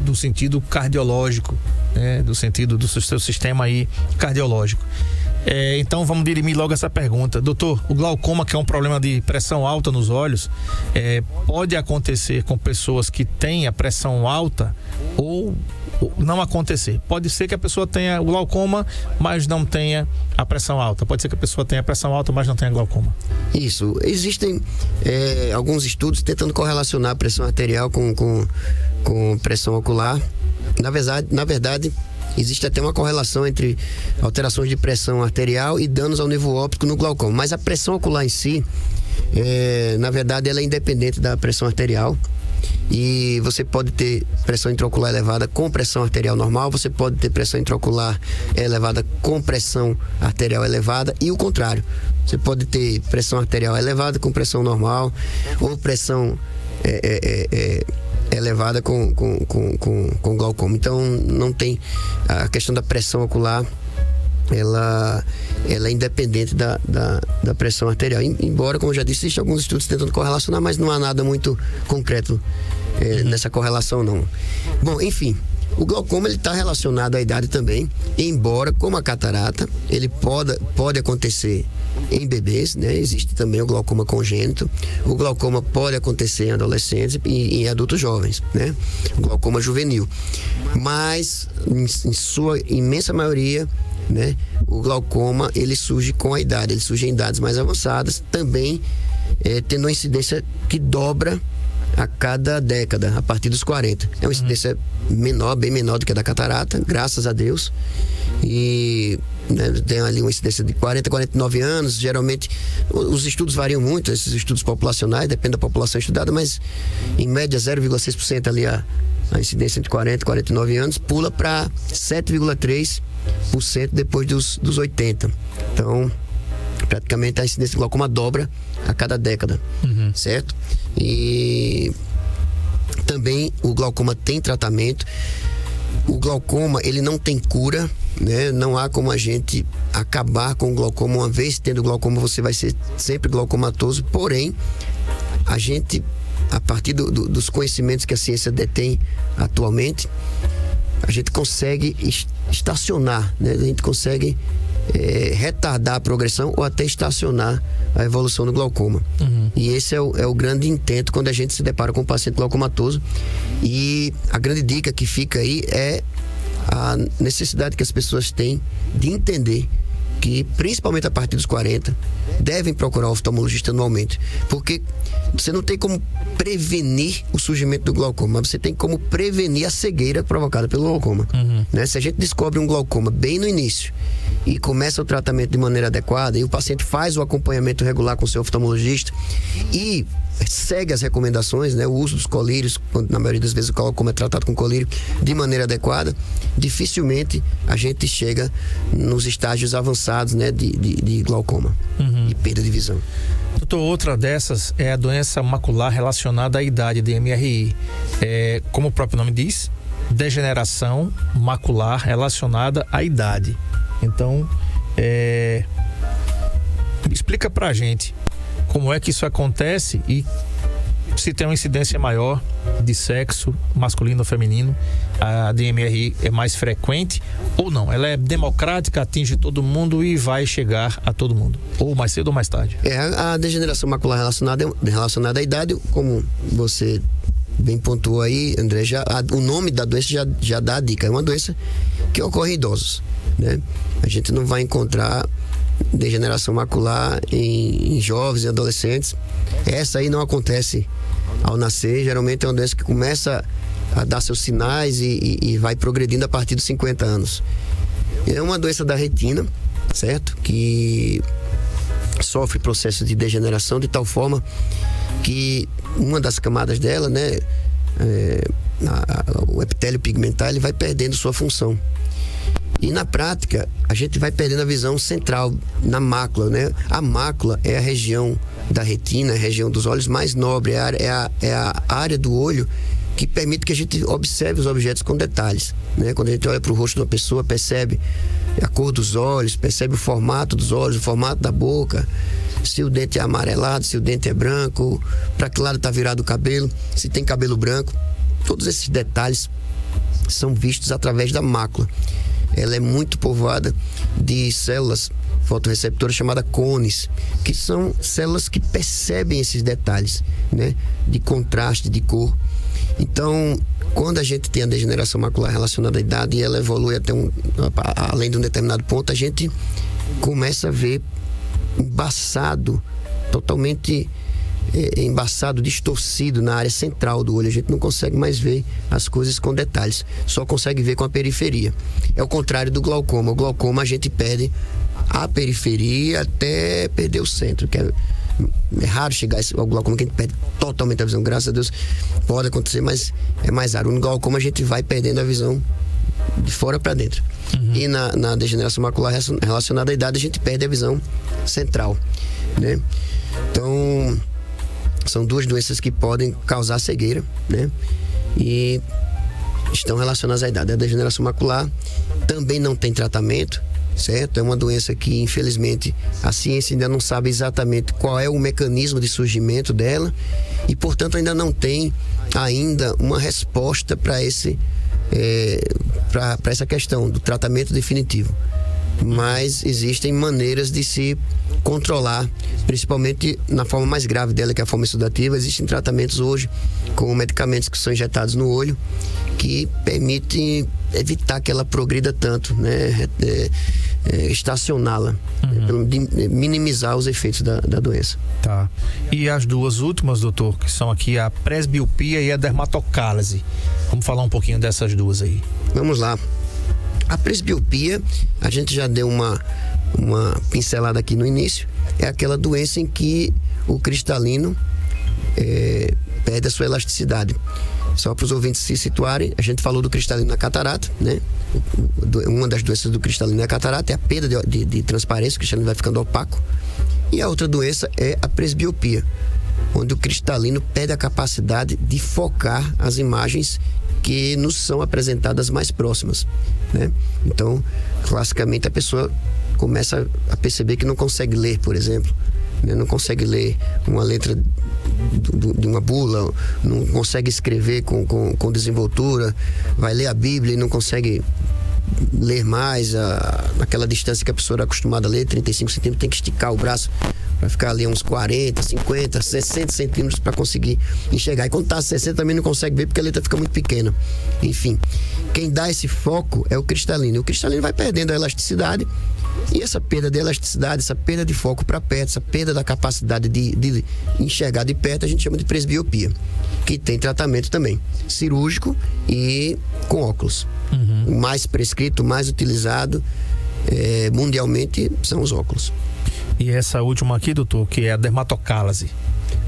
do sentido cardiológico, né? Do sentido do seu sistema aí cardiológico. Então vamos dirimir logo essa pergunta. Doutor, o glaucoma, que é um problema de pressão alta nos olhos, pode acontecer com pessoas que têm a pressão alta ou não acontecer? Pode ser que a pessoa tenha o glaucoma, mas não tenha a pressão alta. Pode ser que a pessoa tenha a pressão alta, mas não tenha glaucoma. Isso. Existem alguns estudos tentando correlacionar a pressão arterial com pressão ocular. Na verdade, existe até uma correlação entre alterações de pressão arterial e danos ao nervo óptico no glaucoma. Mas a pressão ocular em si, na verdade, ela é independente da pressão arterial. E você pode ter pressão intraocular elevada com pressão arterial normal, você pode ter pressão intraocular elevada com pressão arterial elevada, e o contrário. Você pode ter pressão arterial elevada com pressão normal, ou pressão elevada com glaucoma. Então não tem a questão da pressão ocular, ela é independente da pressão arterial. Embora, como eu já disse, existem alguns estudos tentando correlacionar, mas não há nada muito concreto nessa correlação, não. Bom, enfim, o glaucoma está relacionado à idade também, embora, como a catarata, ele pode acontecer em bebês, né? Existe também o glaucoma congênito. O glaucoma pode acontecer em adolescentes e em adultos jovens, né? O glaucoma juvenil. Mas, em sua imensa maioria, né, o glaucoma ele surge com a idade, ele surge em idades mais avançadas, também tendo uma incidência que dobra a cada década, a partir dos 40. É uma incidência menor, bem menor do que a da catarata, graças a Deus. E né, tem ali uma incidência de 40 a 49 anos. Geralmente, os estudos variam muito, esses estudos populacionais, depende da população estudada, mas em média 0,6% ali a incidência entre 40 e 49 anos, pula para 7,3% depois dos 80. Então, praticamente a incidência de glaucoma dobra a cada década, certo? E também o glaucoma tem tratamento. O glaucoma, ele não tem cura, né? Não há como a gente acabar com o glaucoma. Uma vez tendo glaucoma, você vai ser sempre glaucomatoso. Porém, a gente, a partir dos conhecimentos que a ciência detém atualmente, a gente consegue estacionar, né? A gente consegue retardar a progressão ou até estacionar a evolução do glaucoma. E esse é o grande intento quando a gente se depara com um paciente glaucomatoso. E a grande dica que fica aí é a necessidade que as pessoas têm de entender que, principalmente a partir dos 40, devem procurar o oftalmologista anualmente, porque você não tem como prevenir o surgimento do glaucoma, mas você tem como prevenir a cegueira provocada pelo glaucoma, né? Se a gente descobre um glaucoma bem no início e começa o tratamento de maneira adequada, e o paciente faz o acompanhamento regular com o seu oftalmologista e segue as recomendações, né? O uso dos colírios, quando na maioria das vezes o glaucoma é tratado com colírio de maneira adequada, dificilmente a gente chega nos estágios avançados, né, de glaucoma e perda de visão. Doutor, outra dessas é a doença macular relacionada à idade, DMRI. Como o próprio nome diz, degeneração macular relacionada à idade. Então, explica pra gente como é que isso acontece e se tem uma incidência maior de sexo masculino ou feminino. A DMRI é mais frequente ou não? Ela é democrática, atinge todo mundo e vai chegar a todo mundo, ou mais cedo ou mais tarde? A degeneração macular relacionada à idade, como você bem pontuou aí, André, o nome da doença já dá a dica. É uma doença que ocorre em idosos, né? A gente não vai encontrar degeneração macular em jovens e adolescentes. Essa aí não acontece ao nascer. Geralmente é uma doença que começa a dar seus sinais e vai progredindo a partir dos 50 anos. É uma doença da retina, certo? Que sofre processo de degeneração de tal forma que uma das camadas dela, né, o epitélio pigmentar, ele vai perdendo sua função. E na prática, a gente vai perdendo a visão central na mácula, né? A mácula é a região da retina, a região dos olhos mais nobre, é a área do olho que permite que a gente observe os objetos com detalhes, né? Quando a gente olha para o rosto de uma pessoa, percebe a cor dos olhos, percebe o formato dos olhos, o formato da boca, se o dente é amarelado, se o dente é branco, para que lado está virado o cabelo, se tem cabelo branco. Todos esses detalhes são vistos através da mácula. Ela é muito povoada de células fotorreceptoras chamadas cones, que são células que percebem esses detalhes, né, de contraste, de cor. Então, quando a gente tem a degeneração macular relacionada à idade e ela evolui até além de um determinado ponto, a gente começa a ver embaçado, totalmente embaçado, distorcido na área central do olho. A gente não consegue mais ver as coisas com detalhes, só consegue ver com a periferia. É o contrário do glaucoma. O glaucoma a gente perde a periferia até perder o centro, que é raro chegar ao glaucoma que a gente perde totalmente a visão. Graças a Deus pode acontecer, mas é mais raro. No glaucoma a gente vai perdendo a visão de fora para dentro. E na degeneração macular relacionada à idade a gente perde a visão central, né? Então, são duas doenças que podem causar cegueira, né? E estão relacionadas à idade. A degeneração macular também não tem tratamento, certo? É uma doença que, infelizmente, a ciência ainda não sabe exatamente qual é o mecanismo de surgimento dela e, portanto, ainda não tem ainda uma resposta para essa questão do tratamento definitivo. Mas existem maneiras de se controlar, principalmente na forma mais grave dela, que é a forma exudativa. Existem tratamentos hoje com medicamentos que são injetados no olho que permitem evitar que ela progrida tanto, né? Estacioná-la, minimizar os efeitos da doença. Tá. E as duas últimas, doutor, que são aqui a presbiopia e a dermatocálise. Vamos falar um pouquinho dessas duas aí. Vamos lá. A presbiopia, a gente já deu uma pincelada aqui no início, é aquela doença em que o cristalino perde a sua elasticidade. Só para os ouvintes se situarem, a gente falou do cristalino na catarata, né? Uma das doenças do cristalino é a catarata, é a perda de transparência, o cristalino vai ficando opaco. E a outra doença é a presbiopia, onde o cristalino perde a capacidade de focar as imagens que nos são apresentadas mais próximas, né? Então, classicamente, a pessoa começa a perceber que não consegue ler, por exemplo, né? Não consegue ler uma letra de uma bula, não consegue escrever com desenvoltura, vai ler a Bíblia e não consegue ler mais naquela distância que a pessoa era acostumada a ler, 35 centímetros, tem que esticar o braço para ficar ali uns 40, 50, 60 centímetros para conseguir enxergar. E quando está a 60 também não consegue ver porque a letra fica muito pequena. Enfim, quem dá esse foco é o cristalino. E o cristalino vai perdendo a elasticidade, e essa perda de elasticidade, essa perda de foco para perto, essa perda da capacidade de enxergar de perto, a gente chama de presbiopia, que tem tratamento também cirúrgico e com óculos. O mais prescrito, o mais utilizado mundialmente são os óculos. E essa última aqui, doutor, que é a dermatocálise.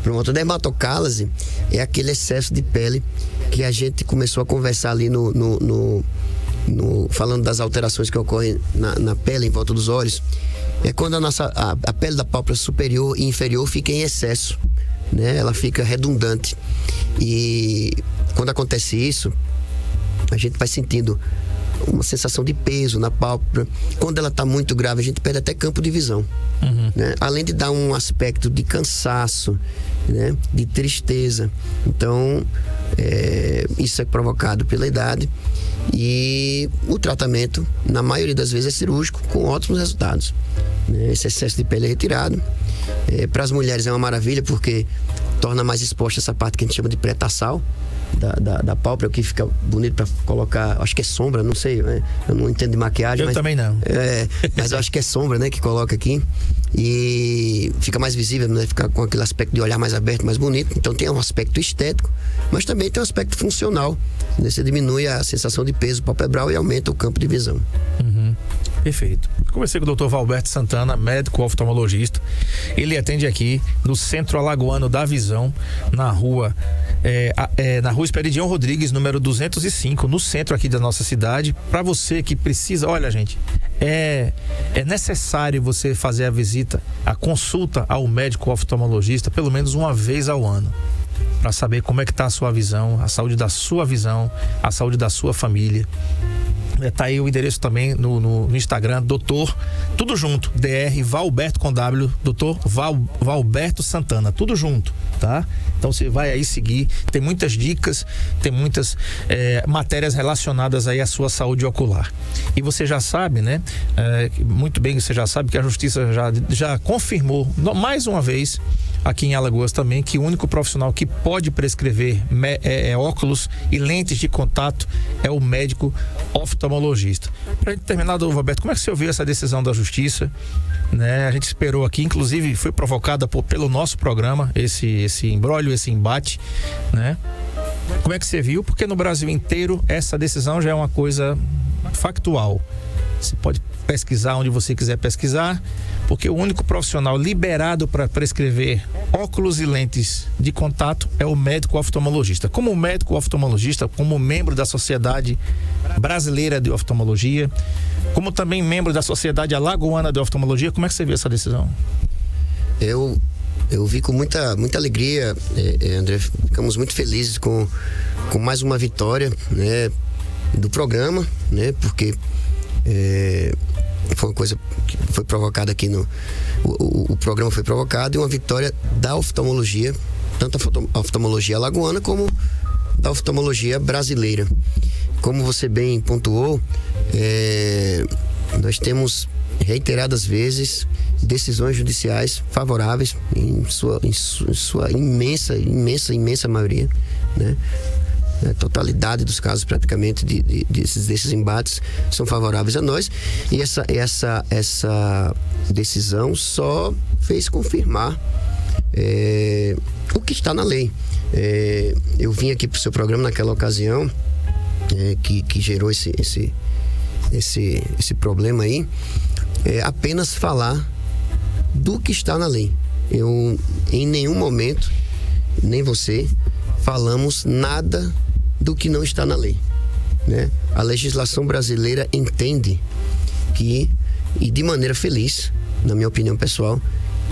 Pronto, a dermatocálise é aquele excesso de pele que a gente começou a conversar ali falando das alterações que ocorrem na pele em volta dos olhos. É quando a pele da pálpebra superior e inferior fica em excesso, né? Ela fica redundante. E quando acontece isso, a gente vai sentindo uma sensação de peso na pálpebra. Quando ela está muito grave, a gente perde até campo de visão, né? Além de dar um aspecto de cansaço, né? De tristeza. Então, isso é provocado pela idade. E o tratamento, na maioria das vezes, é cirúrgico, com ótimos resultados, né? Esse excesso de pele é retirado. Para as mulheres é uma maravilha, porque torna mais exposta essa parte que a gente chama de pré-tarsal da pálpebra, que fica bonito para colocar, acho que é sombra, não sei, né? Eu não entendo de maquiagem. Eu também não. Mas eu acho que é sombra, né, que coloca aqui, e fica mais visível, né? Fica com aquele aspecto de olhar mais aberto, mais bonito. Então tem um aspecto estético, mas também tem um aspecto funcional, né? Você diminui a sensação de peso palpebral e aumenta o campo de visão. Perfeito. Conversei com o Dr. Valberto Santana, médico oftalmologista. Ele atende aqui no Centro Alagoano da Visão, na rua Esperidião Rodrigues, número 205, no centro aqui da nossa cidade. Para você que precisa, olha, gente, é necessário você fazer a visita, a consulta ao médico oftalmologista pelo menos uma vez ao ano, para saber como é que está a sua visão, a saúde da sua visão, a saúde da sua família. Tá aí o endereço também no Instagram, doutor, tudo junto, DR Valberto com W, doutor Valberto Santana, tudo junto, tá? Então você vai aí seguir, tem muitas dicas, tem muitas matérias relacionadas aí à sua saúde ocular. E você já sabe, né? Muito bem, você já sabe que a Justiça já confirmou, mais uma vez, aqui em Alagoas também, que o único profissional que pode prescrever óculos e lentes de contato é o médico oftalmologista. Para gente terminar, doutor Roberto, como é que você ouviu essa decisão da Justiça? Né? A gente esperou aqui, inclusive foi provocada pelo nosso programa, esse imbróglio, esse embate, né? Como é que você viu? Porque no Brasil inteiro essa decisão já é uma coisa factual. Você pode pesquisar onde você quiser pesquisar, porque o único profissional liberado para prescrever óculos e lentes de contato é o médico oftalmologista. Como médico oftalmologista, como membro da Sociedade Brasileira de Oftalmologia, como também membro da Sociedade Alagoana de Oftalmologia, como é que você vê essa decisão? Eu vi com muita alegria, André. Ficamos muito felizes com mais uma vitória, né, do programa, né, porque foi uma coisa que foi provocada aqui o programa foi provocado, e uma vitória da oftalmologia, tanto a oftalmologia alagoana como da oftalmologia brasileira. Como você bem pontuou, nós temos reiteradas vezes decisões judiciais favoráveis em sua imensa maioria, né? A totalidade dos casos praticamente desses embates são favoráveis a nós, e essa decisão só fez confirmar o que está na lei. Eu vim aqui para o seu programa naquela ocasião que gerou esse problema aí, apenas falar do que está na lei. Eu em nenhum momento, nem você, falamos nada do que não está na lei, né? A legislação brasileira entende que, e de maneira feliz, na minha opinião pessoal,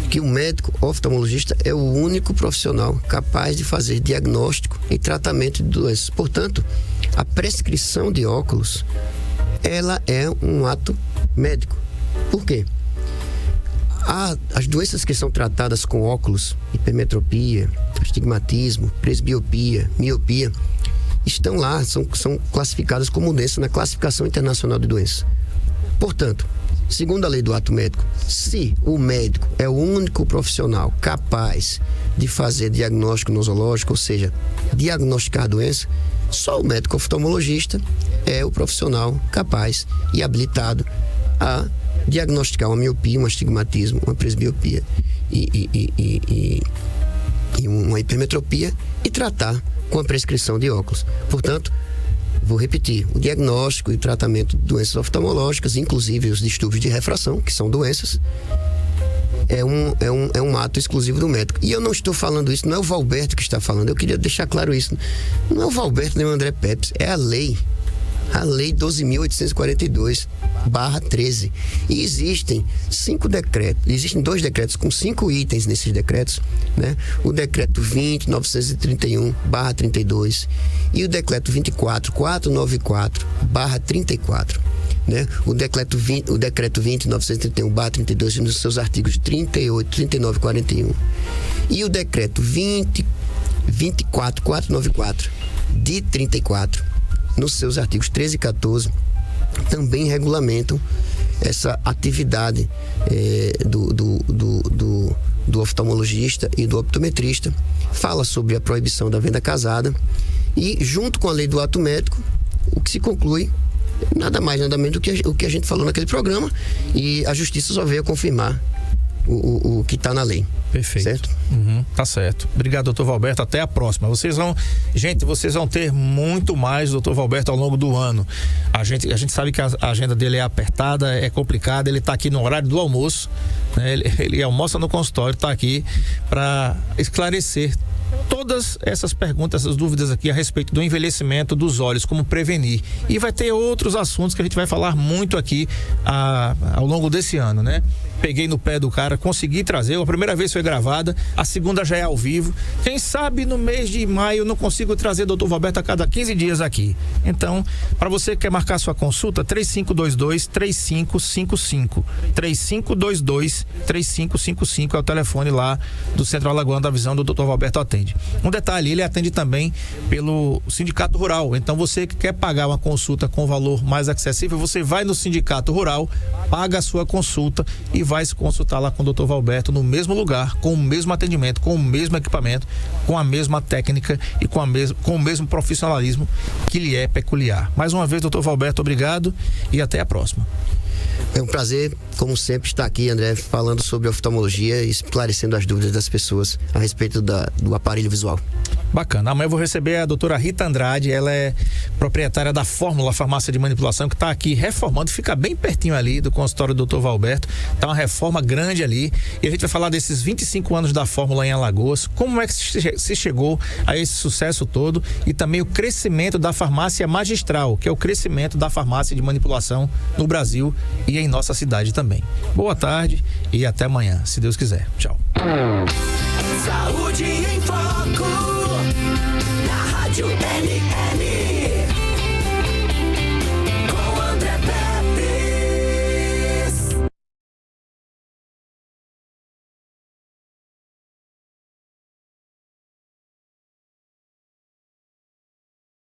que o médico oftalmologista é o único profissional capaz de fazer diagnóstico e tratamento de doenças. Portanto, a prescrição de óculos, ela é um ato médico. Por quê? As doenças que são tratadas com óculos, hipermetropia, astigmatismo, presbiopia, miopia, estão lá, são classificadas como doença na Classificação Internacional de Doenças. Portanto, segundo a lei do ato médico, se o médico é o único profissional capaz de fazer diagnóstico nosológico, ou seja, diagnosticar a doença, só o médico oftalmologista é o profissional capaz e habilitado a diagnosticar uma miopia, um astigmatismo, uma presbiopia e uma hipermetropia e tratar com a prescrição de óculos. Portanto, vou repetir, o diagnóstico e o tratamento de doenças oftalmológicas, inclusive os distúrbios de refração, que são doenças, é um ato exclusivo do médico. E eu não estou falando isso, não é o Valberto que está falando, eu queria deixar claro isso. Não é o Valberto nem o André Pepes, é a lei 12.842/13. E existem 2 decretos com 5 itens nesses decretos, né? O decreto 20.931/32 e o decreto 24.494/34, né? O decreto 20.931/32 nos seus artigos 38, 39 e 41. E o decreto 24.494 de 34, nos seus artigos 13 e 14, também regulamentam essa atividade do oftalmologista e do optometrista. Fala sobre a proibição da venda casada e, junto com a lei do ato médico, o que se conclui nada mais, nada menos do que o que a gente falou naquele programa, e a justiça só veio a confirmar o que está na lei. Perfeito. Certo? Tá certo. Obrigado, doutor Valberto. Até a próxima. Vocês vão ter muito mais, doutor Valberto, ao longo do ano. A gente sabe que a agenda dele é apertada, é complicada. Ele está aqui no horário do almoço, né? Ele almoça no consultório, está aqui para esclarecer todas essas perguntas, essas dúvidas aqui a respeito do envelhecimento dos olhos, como prevenir. E vai ter outros assuntos que a gente vai falar muito aqui ao longo desse ano, né? Peguei no pé do cara, consegui trazer. A primeira vez foi gravada, a segunda já é ao vivo. Quem sabe no mês de maio eu não consigo trazer o doutor Valberto a cada 15 dias aqui. Então, para você que quer marcar sua consulta, 3522-3555. 3522-3555 é o telefone lá do Centro Alagoano da Visão, do doutor Valberto atende. Um detalhe, ele atende também pelo Sindicato Rural. Então, você que quer pagar uma consulta com valor mais acessível, você vai no Sindicato Rural, paga a sua consulta e vai se consultar lá com o Dr. Valberto no mesmo lugar, com o mesmo atendimento, com o mesmo equipamento, com a mesma técnica e com o mesmo profissionalismo que lhe é peculiar. Mais uma vez, Dr. Valberto, obrigado e até a próxima. É um prazer, como sempre, estar aqui, André, falando sobre oftalmologia e esclarecendo as dúvidas das pessoas a respeito do aparelho visual. Bacana. Amanhã eu vou receber a doutora Rita Andrade, ela é proprietária da Fórmula Farmácia de Manipulação, que está aqui reformando, fica bem pertinho ali do consultório do Dr. Valberto. Está uma reforma grande ali e a gente vai falar desses 25 anos da Fórmula em Alagoas, como é que se chegou a esse sucesso todo e também o crescimento da farmácia magistral, que é o crescimento da farmácia de manipulação no Brasil e em nossa cidade também. Boa tarde e até amanhã, se Deus quiser. Tchau. Saúde em Foco.